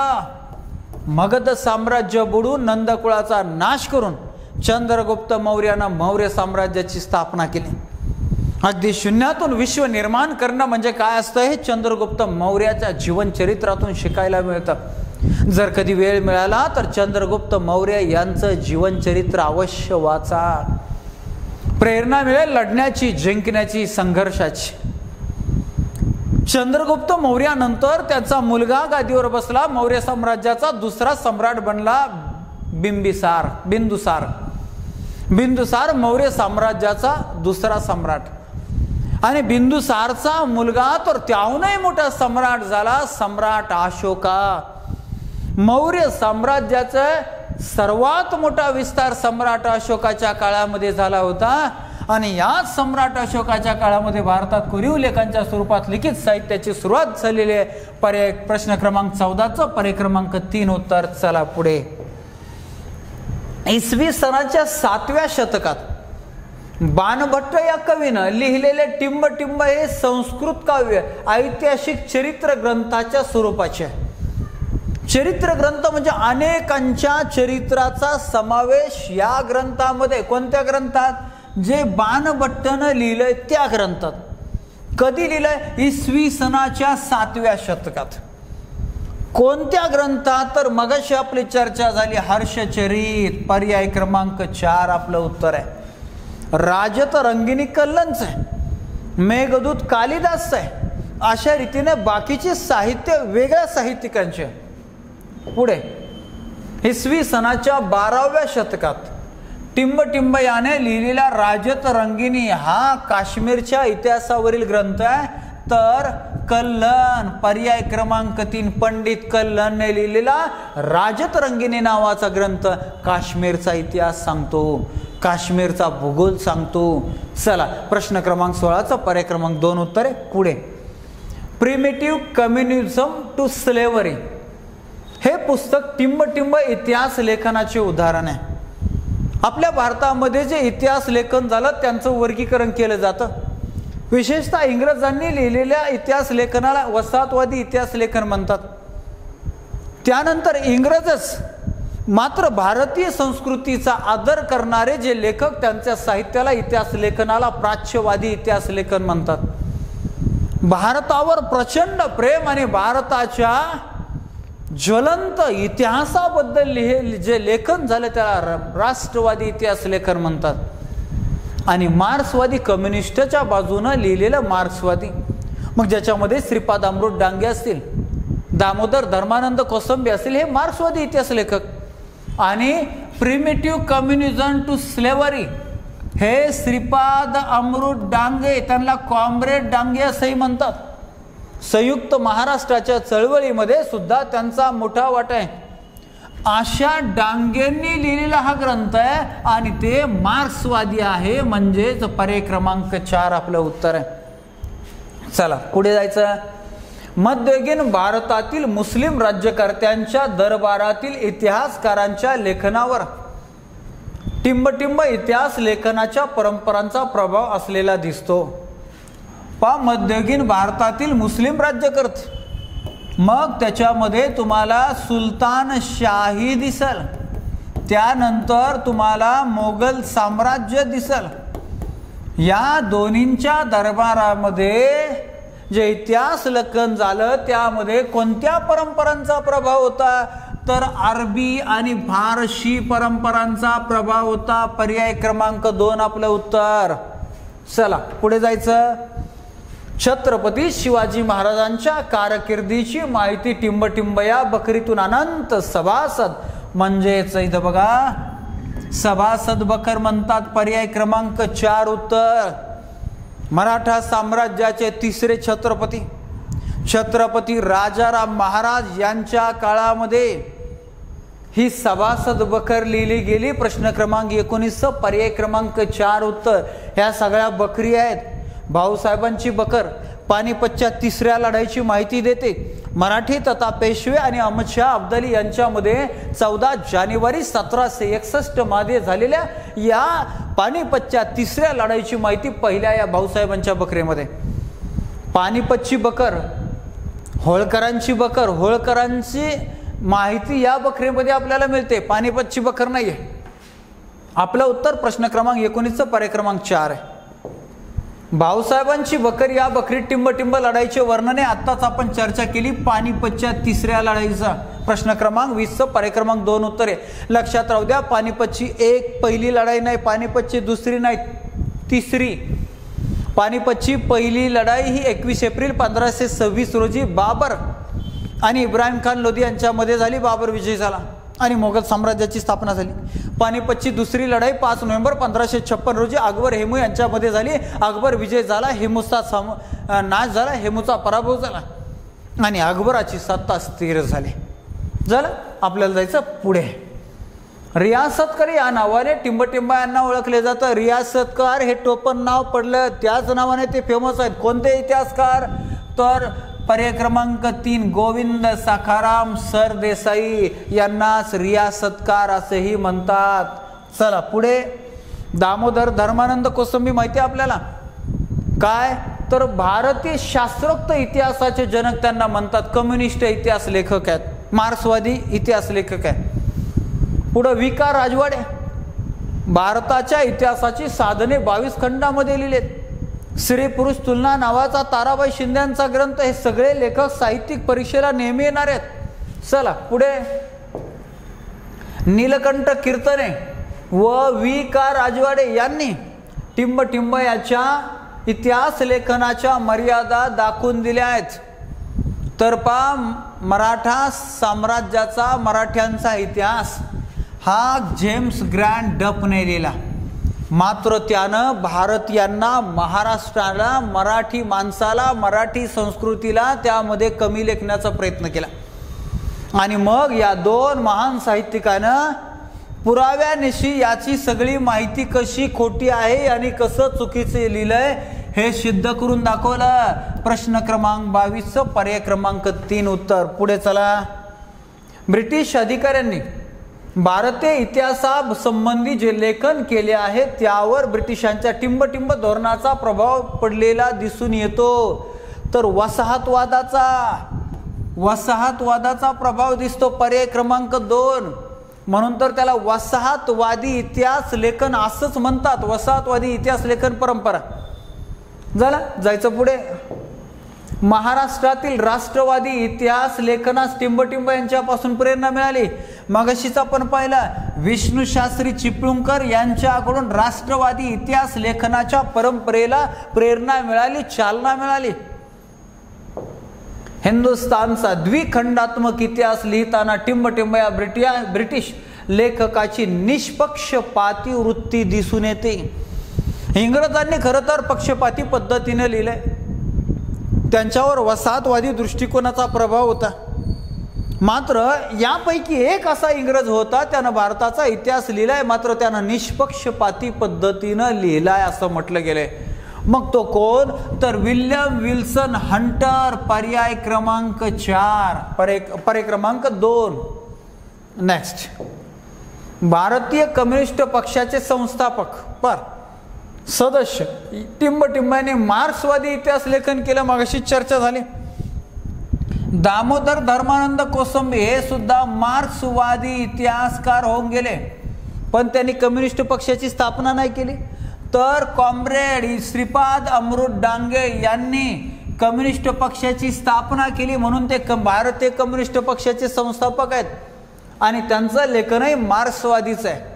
[SPEAKER 1] मगध साम्राज्य बुडून नंदकुळाचा नाश करून चंद्रगुप्त मौर्यानं मौर्य साम्राज्याची स्थापना केली. अगदी शून्यातून विश्व निर्माण करणं म्हणजे काय असतं हे चंद्रगुप्त मौर्याच्या जीवनचरित्रातून शिकायला मिळतं. जर कधी वेळ मिळाला तर चंद्रगुप्त मौर्य यांचं जीवनचरित्र अवश्य वाचा. प्रेरणा मिळेल लढण्याची, जिंकण्याची, संघर्षाची. चंद्रगुप्त मौर्यानंतर त्याचा मुलगा गादीवर बसला. मौर्य साम्राज्याचा दुसरा सम्राट बनला बिंदुसार मौर्य साम्राज्याचा दुसरा सम्राट. आणि बिंदुसारचा मुलगा तर त्याहूनही मोठा सम्राट झाला, सम्राट अशोका. मौर्य साम्राज्याचा सर्वात मोठा विस्तार सम्राट अशोकाच्या काळामध्ये झाला होता. आणि याच सम्राट अशोकाच्या काळामध्ये भारतात कोरीव लेखांच्या स्वरूपात लिखित साहित्याची सुरुवात झालेली आहे. पर्याय प्रश्न क्रमांक 14चं पर्याय क्रमांक 3 उत्तर. चला पुढे. इसवी सनाच्या 7व्या शतकात बाणभट्ट या कवीनं लिहिलेले टिंबटिंब हे संस्कृत काव्य ऐतिहासिक चरित्र ग्रंथाच्या स्वरूपाचे आहे. चरित्र ग्रंथ म्हणजे अनेकांच्या चरित्राचा समावेश या ग्रंथामध्ये. कोणत्या ग्रंथात? जे बाणभट्टनं लिहिलंय त्या ग्रंथात. कधी लिहिलंय? इसवी सनाच्या 7व्या शतकात. कोणत्या ग्रंथात? तर मगाशी आपली चर्चा झाली हर्षचरित. पर्याय क्रमांक 4 आपलं उत्तर आहे. राजत रंगिनी कल्लंच आहे, मेघदूत कालिदास आहे. अशा रीतीने बाकीचे साहित्य वेगळ्या साहित्यिकांचे. पुढे इसवी सनाच्या 12व्या शतकात टिंबटिंब याने लिहिलेला राजत रंगिनी हा काश्मीरच्या इतिहासावरील ग्रंथ आहे. तर कल्लन. पर्याय क्रमांक 3 पंडित कल्लनने लिहिलेला राजत रंगिनी नावाचा ग्रंथ काश्मीरचा इतिहास सांगतो, काश्मीरचा भूगोल सांगतो. चला प्रश्न क्रमांक 16चा पर्याय क्रमांक 2 उत्तर आहे. पुढे प्रिमिटिव्ह कम्युनिझम टू स्लेव्हरी हे पुस्तक टिंबटिंब इतिहास लेखनाचे उदाहरण आहे. आपल्या भारतामध्ये जे इतिहास लेखन झालं त्यांचं वर्गीकरण केलं जातं. विशेषतः इंग्रजांनी लिहिलेल्या इतिहास लेखनाला वसाहतवादी इतिहास लेखन म्हणतात. त्यानंतर इंग्रजच मात्र भारतीय संस्कृतीचा आदर करणारे जे लेखक त्यांच्या साहित्याला इतिहास लेखनाला प्राच्यवादी इतिहास लेखन म्हणतात. भारतावर प्रचंड प्रेम आणि भारताच्या ज्वलंत इतिहासाबद्दल जे लेखन झालं त्याला राष्ट्रवादी इतिहास लेखन म्हणतात. आणि मार्क्सवादी कम्युनिस्टच्या बाजूनं लिहिलेलं मार्क्सवादी, मग ज्याच्यामध्ये श्रीपाद अमृत डांगे असतील, दामोदर धर्मानंद कोसंबी असतील, हे मार्क्सवादी इतिहास लेखक. आणि प्रिमिटिव्ह कम्युनिझम टू स्लेव्हरी हे श्रीपाद अमृत डांगे, त्यांना कॉम्रेड डांगे असंही म्हणतात. संयुक्त महाराष्ट्राच्या चळवळीमध्ये सुद्धा त्यांचा मोठा वाटा आहे. अशा डांगेंनी लिहिलेला हा ग्रंथ आहे आणि ते मार्क्सवादी आहे. म्हणजेच पर्याय क्रमांक 4 आपलं उत्तर आहे. चला पुढे जायचं. मध्ययुगीन भारतातील मुस्लिम राज्यकर्त्यांच्या दरबारातील इतिहासकारांच्या लेखनावर टिंबटिंब इतिहास लेखनाच्या परंपरांचा प्रभाव असलेला दिसतो. मध्ययुगीन भारतातील मुस्लिम राज्यकर्ते, मग त्याच्यामध्ये तुम्हाला सुलतानशाही दिसल, त्यानंतर तुम्हाला मोगल साम्राज्य दिसल. या दोन्हींच्या दरबारामध्ये जे इतिहास लेखन झालं त्यामध्ये कोणत्या परंपरांचा प्रभाव होता? तर अरबी आणि फारसी परंपरांचा प्रभाव होता. पर्याय क्रमांक 2 आपलं उत्तर. चला पुढे जायचं. छत्रपती शिवाजी महाराजांच्या कारकिर्दीची माहिती टिंबटिंब या बकरीतून अनंत सभासद म्हणजेच इथं बघा सभासद बकर म्हणतात. पर्याय क्रमांक 4 उत्तर. मराठा साम्राज्याचे तिसरे छत्रपती छत्रपती राजाराम महाराज यांच्या काळामध्ये ही सभासद बकर लिहिली गेली. प्रश्न क्रमांक 19 पर्याय क्रमांक 4 उत्तर. ह्या सगळ्या बकरी आहेत. भाऊसाहेबांची बकर पानिपतच्या तिसऱ्या लढाईची माहिती देते. मराठी तथा पेशवे आणि अहमदशाह अब्दाली यांच्यामध्ये 14 जानेवारी 1761 मध्ये झालेल्या या पानिपतच्या तिसऱ्या लढाईची माहिती पहिल्या या भाऊसाहेबांच्या बकरेमध्ये. पानिपतची बकर, होळकरांची बकर, होळकरांची माहिती या बकरेमध्ये आपल्याला मिळते. पानिपतची बकर नाहीये. आपलं उत्तर प्रश्न क्रमांक 19 पर्याय क्रमांक 4 आहे. भाऊसाहेबांची बकर या बकरीत टिंबटिंब लढाईचे वर्णन आहे. आत्ताच आपण चर्चा केली पानिपतच्या तिसऱ्या लढाईचा. प्रश्न क्रमांक 20 पर्याय क्रमांक 2 उत्तर आहे. लक्षात राहू द्या, पानिपतची एक पहिली लढाई नाही, पानिपतची दुसरी नाही, तिसरी. पानिपतची पहिली लढाई ही 21 एप्रिल 1526 रोजी बाबर आणि इब्राहिम खान लोधी यांच्यामध्ये झाली. बाबर विजयी झाला आणि मोगल साम्राज्याची स्थापना झाली. पानिपतची दुसरी लढाई 5 नोव्हेंबर 1556 रोजी अकबर हेमू यांच्यामध्ये झाली. अकबर विजय झाला, हेमूचा नाश झाला, हेमूचा पराभव झाला आणि अकबराची सत्ता स्थिर झाली. झालं. आपल्याला जायचं पुढे. रियासतकार या नावाने टिंबटिंबा यांना ओळखले जातं. रियासतकार हे टोपण नाव पडलं, त्याच नावाने ते फेमस आहेत. कोणते इतिहासकार? तर पर्याय क्रमांक 3 गोविंद सखाराम सरदेसाई यांनाच रियासतकार असेही म्हणतात. चला पुढे. दामोदर धर्मानंद कोसंबी माहिती आहे आपल्याला काय? तर भारतीय शास्त्रोक्त इतिहासाचे जनक त्यांना म्हणतात. कम्युनिस्ट इतिहास लेखक आहेत, मार्क्सवादी इतिहास लेखक आहेत. पुढे विका राजवाडे भारताच्या इतिहासाची साधने 22 खंडामध्ये लिहिलेत. स्त्री पुरुष तुलना नावाचा ताराबाई शिंदेचा ग्रंथ, हे सगळे लेखक साहित्यिक परीक्षेला नेहमी येणार आहेत. चला पुढे. नीलकंठ कीर्तने व विका राजवाडे यांनी टिंबटिंब याच्या इतिहास लेखनाच्या मर्यादा दाखवून दिल्या आहेत. तर मराठा साम्राज्याचा मराठ्यांचा इतिहास हा जेम्स ग्रँड डफने लिहिला. मात्र त्यानं भारतीयांना, महाराष्ट्राला, मराठी माणसाला, मराठी संस्कृतीला त्यामध्ये कमी लेखण्याचा प्रयत्न केला. आणि मग या दोन महान साहित्यिकानं पुराव्यानिशी याची सगळी माहिती कशी खोटी आहे आणि कसं चुकीचे लिहिलंय हे सिद्ध करून दाखवलं. प्रश्न क्रमांक 22 पर्याय क्रमांक 3 उत्तर. पुढे चला. ब्रिटिश अधिकाऱ्यांनी भारतीय इतिहासासंबंधी जे लेखन केले आहे त्यावर ब्रिटिशांच्या टिंबटिंब धोरणाचा प्रभाव पडलेला दिसून येतो. तर वसाहतवादाचा प्रभाव दिसतो. पर्याय क्रमांक 2. म्हणून तर त्याला वसाहतवादी इतिहास लेखन असंच म्हणतात. वसाहतवादी इतिहास लेखन परंपरा. झालं, जायचं पुढे. महाराष्ट्रातील राष्ट्रवादी इतिहास लेखनास टिंबटिंब यांच्यापासून प्रेरणा मिळाली. मगाशीच आपण पाहिला विष्णू शास्त्री चिपळूणकर यांच्याकडून राष्ट्रवादी इतिहास लेखनाच्या परंपरेला प्रेरणा मिळाली, चालना मिळाली. हिंदुस्थानचा द्विखंडात्मक इतिहास लिहिताना टिंबटिंब या ब्रिटिश लेखकाची निष्पक्षपाती वृत्ती दिसून येते. इंग्रजांनी खरं तर पक्षपाती पद्धतीने लिहिलंय. त्यांच्यावर वसाहतवादी दृष्टिकोनाचा प्रभाव होता. मात्र यापैकी एक असा इंग्रज होता त्यानं भारताचा इतिहास लिहिलाय, मात्र त्यानं निष्पक्षपाती पद्धतीनं लिहिलाय असं म्हटलं गेलंय. मग तो कोण? तर विल्यम विल्सन हंटर. पर्याय क्रमांक 4. पर्याय क्रमांक 2. नेक्स्ट. भारतीय कम्युनिस्ट पक्षाचे संस्थापक सदस्य टिंबटिंबाने मार्क्सवादी इतिहास लेखन केलं. मगाशी चर्चा झाली. दामोदर धर्मानंद कोसंबी हे सुद्धा मार्क्सवादी इतिहासकार होऊन गेले, पण त्यांनी कम्युनिस्ट पक्षाची स्थापना नाही केली. तर कॉम्रेड श्रीपाद अमृत डांगे यांनी कम्युनिस्ट पक्षाची स्थापना केली, म्हणून ते भारतीय कम्युनिस्ट पक्षाचे संस्थापक आहेत. आणि त्यांचं लेखनही मार्क्सवादीच आहे.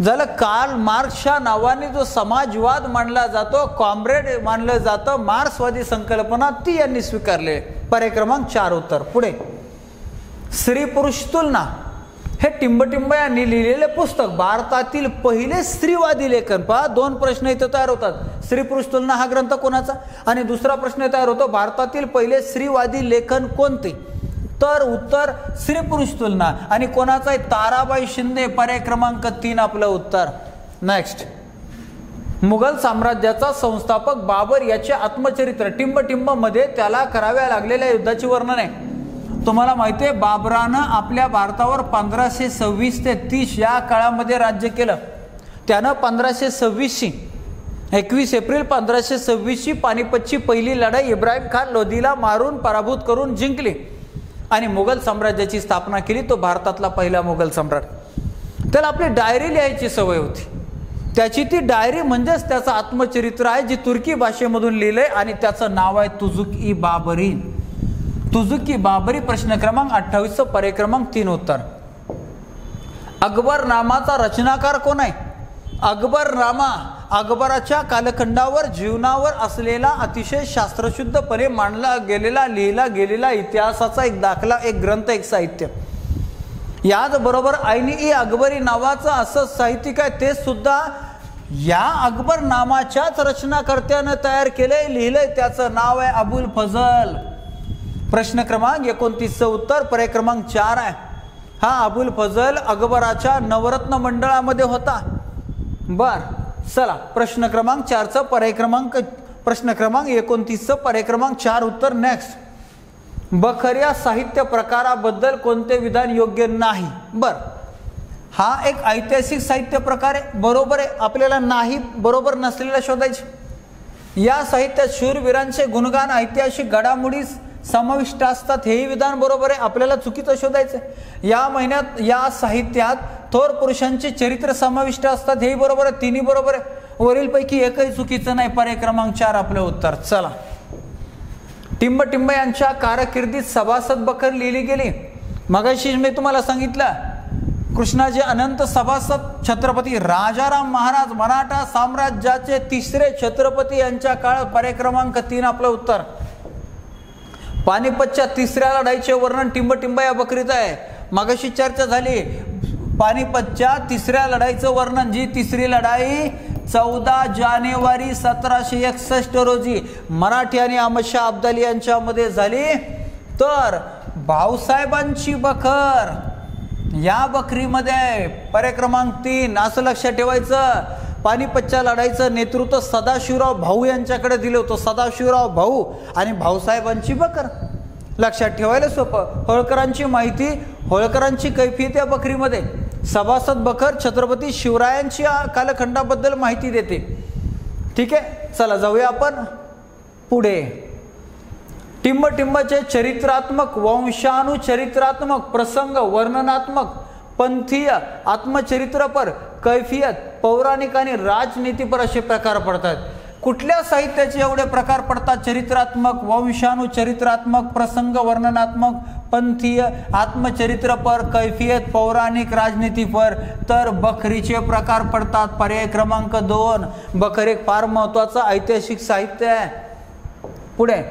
[SPEAKER 1] झालं. कार्ल मार्क्सच्या नावाने जो समाजवाद मानला जातो, कॉम्रेड मानलं जातं, मार्क्सवादी संकल्पना ती यांनी स्वीकारले. पर्याय क्रमांक 4 उत्तर. पुढे. स्त्री पुरुष तुलना हे टिंबटिंब यांनी लिहिलेले पुस्तक भारतातील पहिले स्त्रीवादी लेखन. पहा, 2 प्रश्न इथं तयार होतात. स्त्री पुरुष तुलना हा ग्रंथ कोणाचा? आणि दुसरा प्रश्न तयार होतो, भारतातील पहिले स्त्रीवादी लेखन कोणते? तर उत्तर स्त्री पुरुष तुलना. आणि कोणाचा आहे? ताराबाई शिंदे. पर्याय क्रमांक 3 आपलं उत्तर. नेक्स्ट. मुघल साम्राज्याचा संस्थापक बाबर याचे आत्मचरित्र. टिंबटिंब मध्ये त्याला कराव्या लागलेल्या युद्धाची वर्णन आहे. तुम्हाला माहिती आहे बाबरानं आपल्या भारतावर 1526 ते 30 या काळामध्ये राज्य केलं. त्यानं 1526 21 एप्रिल 1526 पानिपतची पहिली लढाई इब्राहिम खान लोधीला मारून पराभूत करून जिंकली आणि मुघल साम्राज्याची स्थापना केली. तो भारतातला पहिला मुघल सम्राट. त्याला आपली डायरी लिहायची सवय होती. त्याची ती डायरी म्हणजेच त्याचं आत्मचरित्र आहे, जी तुर्की भाषेमधून लिहिलंय आणि त्याचं नाव आहे तुझुक-ई बाबरी. तुझुक-ई बाबरी. प्रश्न क्रमांक 28 पर्याय क्रमांक 3 उत्तर. अकबर नामाचा रचनाकार कोण आहे? अकबरनामा अकबराच्या कालखंडावर जीवनावर असलेला अतिशय शास्त्रशुद्धपणे मांडला गेलेला, लिहिला गेलेला इतिहासाचा एक दाखला, एक ग्रंथ, एक साहित्य. याचबरोबर आईन-ई अकबरी नावाचं असं साहित्यिक आहे, ते सुद्धा या अकबर नामाच्याच रचनाकर्त्यानं तयार केलंय, लिहिलंय. त्याचं नाव आहे अबुल फजल. प्रश्न क्रमांक 29 उत्तर पर्याय क्रमांक 4 आहे. हा अबुल फजल अकबराच्या नवरत्न मंडळामध्ये होता। बर चला प्रश्न क्रमांक 4चा पर्याय क्रमांक प्रश्न क्रमांक 29चं पर्याय क्रमांक 4 उत्तर नेक्स्ट। बखर या साहित्य प्रकाराबद्दल कोणते विधान योग्य नाही? बर हा एक ऐतिहासिक साहित्य प्रकार आहे, बरोबर आहे। आपल्याला नाही बरोबर नसलेला शोधायचे। या साहित्यात शूरवीरांचे गुणगान ऐतिहासिक घडामोडी समाविष्ट असतात, हेही विधान बरोबर आहे। आपल्याला चुकीचं शोधायचं। या महिन्यात या साहित्यात थोर पुरुषांचे चरित्र समाविष्ट असतात, हेही बरोबर आहे। तिन्ही बरोबर आहे। वरीलपैकी एकही चुकीचं नाही, पर्याय क्रमांक 4 आपलं उत्तर। चला टिंबटिंब यांच्या कारकिर्दीत सभासद बखर लिहिली गेली। मगाशी मी तुम्हाला सांगितलं कृष्णाचे अनंत सभासद छत्रपती राजाराम महाराज मराठा साम्राज्याचे तिसरे छत्रपती यांच्या काळात, पर्याय क्रमांक 3 आपलं उत्तर। पानिपतच्या तिसऱ्या लढाईचे वर्णन टिंबटिंब या बकरीत आहे। मगाशी चर्चा झाली पानिपतच्या तिसऱ्या लढाईचं वर्णन, जी तिसरी लढाई 14 जानेवारी 1761 रोजी मराठी आणि अहमदशाह अब्दाली यांच्यामध्ये झाली। तर भाऊसाहेबांची बखर या बकरीमध्ये, पर्याय क्रमांक 3 असं लक्षात ठेवायचं। पानिपतच्या लढाईचं नेतृत्व सदाशिवराव भाऊ यांच्याकडे दिलं होतं, सदाशिवराव भाऊ आणि भाऊसाहेबांची बकर, लक्षात ठेवायला सोपं। होळकरांची माहिती, होळकरांची कैफियत या बकरीमध्ये, सभासद बखर छत्रपती शिवरायांची कालखंडाबद्दल माहिती देते। ठीक आहे, चला जाऊया आपण पुढे। टिंबटिंबचे चरित्रात्मक, वंशानुचरित्रात्मक, प्रसंग वर्णनात्मक, पंथीय, आत्मचरित्रपर, कैफियत, पौराणिक आणि राजनीतीपर असे प्रकार पडतात। कुठल्या साहित्याचे एवढे प्रकार पडतात? चरित्रात्मक, वंशानुचरित्रात्मक, प्रसंग वर्णनात्मक, पंथीय, आत्मचरित्रपर, कैफियत, पौराणिक, राजनीतीपर। तर बखरीचे प्रकार पडतात, पर्याय क्रमांक 2। बखर एक फार महत्वाचं ऐतिहासिक साहित्य आहे। पुढे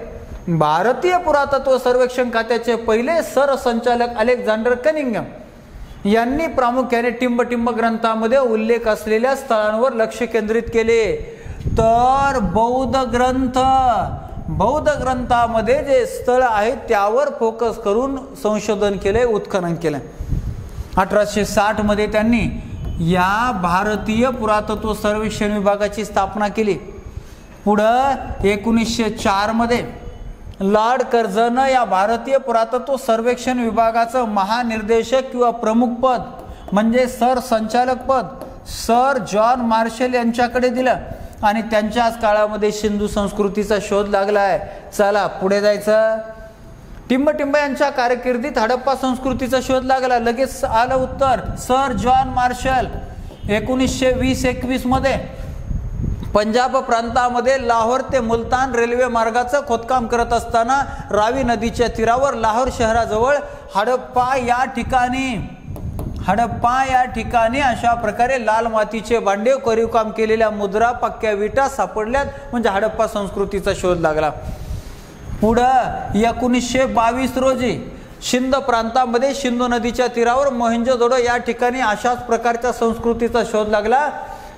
[SPEAKER 1] भारतीय पुरातत्व सर्वेक्षण खात्याचे पहिले सरसंचालक अलेक्झांडर कनिंघम यांनी प्रामुख्याने टिंबटिंब ग्रंथामध्ये उल्लेख असलेल्या स्थळांवर लक्ष केंद्रित केले। तर बौद्ध ग्रंथामध्ये जे स्थळ आहेत त्यावर फोकस करून संशोधन केले, उत्खनन केले। 1860 मध्ये त्यांनी या भारतीय पुरातत्व सर्वेक्षण विभागाची स्थापना केली। पुढं 1904 मध्ये लॉर्ड कर्झन या भारतीय पुरातत्व सर्वेक्षण विभागाचं महानिर्देशक किंवा प्रमुख पद म्हणजे सरसंचालक पद सर जॉन मार्शल यांच्याकडे दिलं आणि त्यांच्याच काळामध्ये सिंधू संस्कृतीचा शोध लागलाय। चला पुढे जायचं। टिंबटिंब यांच्या कारकिर्दीत हडप्पा संस्कृतीचा शोध लागला, लगेच आलं उत्तर सर जॉन मार्शल। 1920-21 मध्ये पंजाब प्रांतामध्ये लाहोर ते मुलतान रेल्वे मार्गाचं खोदकाम करत असताना रावी नदीच्या तीरावर लाहोर शहराजवळ हडप्पा या ठिकाणी अशा प्रकारे लाल मातीचे भांडे, कोरीव काम केलेल्या मुद्रा, पक्क्या विटा सापडल्यात, म्हणजे हडप्पा संस्कृतीचा शोध लागला। पुढं 1922 रोजी सिंध प्रांतामध्ये सिंधू नदीच्या तीरावर मोहेंजोदडो या ठिकाणी अशाच प्रकारच्या संस्कृतीचा शोध लागला,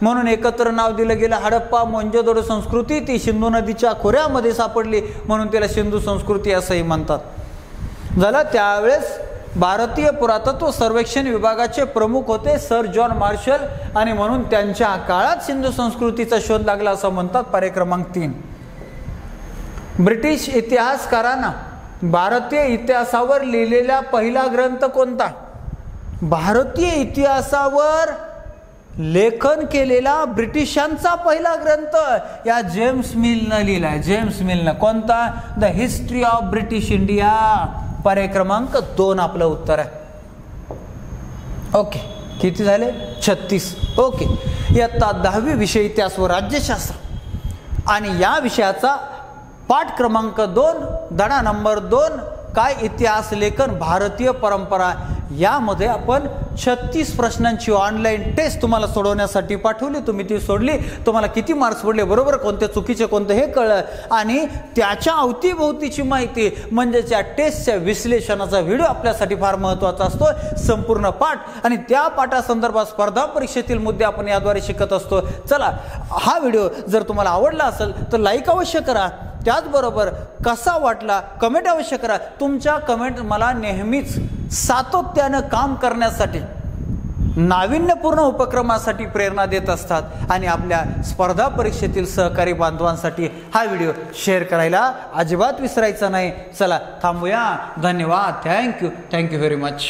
[SPEAKER 1] म्हणून एकत्र नाव दिलं गेलं हडप्पा मोहेंजोदडो संस्कृती। ती सिंधू नदीच्या खोऱ्यामध्ये सापडली म्हणून त्याला सिंधू संस्कृती असंही म्हणतात। झालं त्यावेळेस भारतीय पुरातत्व सर्वेक्षण विभागाचे प्रमुख होते सर जॉन मार्शल आणि म्हणून त्यांच्या काळात सिंधू संस्कृतीचा शोध लागला असं म्हणतात, पर्याय क्रमांक 3। ब्रिटिश इतिहासकारांना भारतीय इतिहासावर लिहिलेला पहिला ग्रंथ कोणता? भारतीय इतिहासावर लेखन केलेला ब्रिटिशांचा पहिला ग्रंथ या जेम्स मिलनं लिहिलाय। जेम्स मिलनं कोणता? The history of British India, पर्याय क्रमांक 2 आपलं उत्तर आहे। ओके, किती झाले? 36। ओके, इयत्ता 10वी विषय इतिहास व राज्यशास्त्र आणि या विषयाचा पाठ क्रमांक 2 धडा नंबर 2 काय इतिहास लेखन भारतीय परंपरा, यामध्ये आपण 36 प्रश्नांची ऑनलाईन टेस्ट तुम्हाला सोडवण्यासाठी पाठवली। तुम्ही ती सोडली, तुम्हाला किती मार्क्स पडले, बरोबर कोणते चुकीचे कोणते हे कळलं आणि त्याच्या अवतीभोवतीची माहिती म्हणजे त्या टेस्टच्या विश्लेषणाचा व्हिडिओ आपल्यासाठी फार महत्त्वाचा असतो। संपूर्ण पाठ आणि त्या पाठासंदर्भात स्पर्धा परीक्षेतील मुद्दे आपण याद्वारे शिकत असतो। चला, हा व्हिडिओ जर तुम्हाला आवडला असेल तर लाईक अवश्य करा, त्याचबरोबर कसा वाटला कमेंट अवश्य करा। तुमच्या कमेंट मला नेहमीच सातत्यानं काम करण्यासाठी, नाविन्यपूर्ण उपक्रमासाठी प्रेरणा देत असतात आणि आपल्या स्पर्धा परीक्षेतील सहकारी बांधवांसाठी हा व्हिडिओ शेअर करायला अजिबात विसरायचा नाही. चला थांबूया. धन्यवाद. Thank you very much.